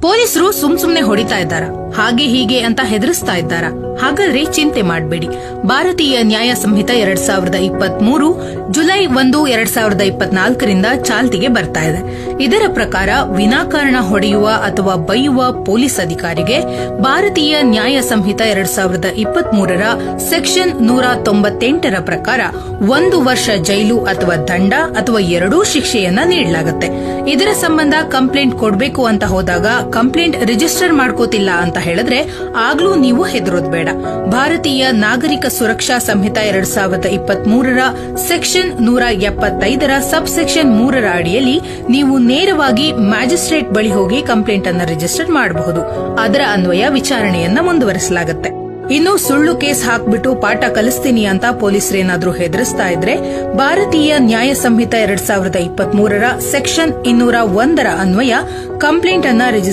ಪೊಲೀಸರು ಸುಮ್ನೆ ಹೊಡಿತಾ ಇದ್ದಾರ, ಹಾಗೆ ಹೀಗೆ ಅಂತ ಹೆದರಿಸ್ತಾ ಇದ್ದಾರ? ಹಾಗಾದ್ರೆ ಚಿಂತೆ ಮಾಡಬೇಡಿ. ಭಾರತೀಯ ನ್ಯಾಯ ಸಂಹಿತೆ 2023 ಜುಲೈ 1, 2024ರಿಂದ ಚಾಲ್ತಿಗೆ ಬರ್ತಾ ಇದೆ. ಇದರ ಪ್ರಕಾರ ವಿನಾಕಾರಣ ಹೊಡೆಯುವ ಅಥವಾ ಬೈಯುವ ಪೊಲೀಸ್ ಅಧಿಕಾರಿಗೆ ಭಾರತೀಯ ನ್ಯಾಯ ಸಂಹಿತೆ 2023ರ ಸೆಕ್ಷನ್ 198ರ ಪ್ರಕಾರ 1 ವರ್ಷ ಜೈಲು ಅಥವಾ ದಂಡ ಅಥವಾ ಎರಡೂ ಶಿಕ್ಷೆಯನ್ನ ನೀಡಲಾಗುತ್ತೆ. ಇದರ ಸಂಬಂಧ ಕಂಪ್ಲೇಂಟ್ ಕೊಡಬೇಕು ಅಂತ ಹೋದಾಗ ಕಂಪ್ಲೇಂಟ್ ರಿಜಿಸ್ಟರ್ ಮಾಡ್ಕೋತಿಲ್ಲ ಅಂತ ಹೇಳಿದ್ರೆ ಆಗ್ಲೂ ನೀವು ಹೆದರೋದ್ ಬೇಡ. ಭಾರತೀಯ ನಾಗರಿಕ ಸುರಕ್ಷಾ ಸಂಹಿತಾ 2023ರ ಸೆಕ್ಷನ್ 175ರ ಸಬ್ ಸೆಕ್ಷನ್ 3ರ ಅಡಿಯಲ್ಲಿ ನೀವು ನೇರವಾಗಿ ಮ್ಯಾಜಿಸ್ಟ್ರೇಟ್ ಬಳಿ ಹೋಗಿ ಕಂಪ್ಲೇಂಟ್ ಅನ್ನು ರಿಜಿಸ್ಟರ್ ಮಾಡಬಹುದು. ಅದರ ಅನ್ವಯ ವಿಚಾರಣೆಯನ್ನ ಮುಂದುವರಿಸಲಾಗುತ್ತೆ. ಇನ್ನು ಸುಳ್ಳು ಕೇಸ್ ಹಾಕ್ಬಿಟ್ಟು ಪಾಠ ಕಲಿಸ್ತೀನಿ ಅಂತ ಪೊಲೀಸರೇನಾದ್ರೂ ಹೆದರಿಸ್ತಾ ಇದ್ರೆ ಭಾರತೀಯ ನ್ಯಾಯ ಸಂಹಿತೆ 2023ರ ಸೆಕ್ಷನ್ 201ರ ಅನ್ವಯ ಕಂಪ್ಲೇಂಟ್ ಅನ್ನ ರಿಜಿಸ್ಟರ್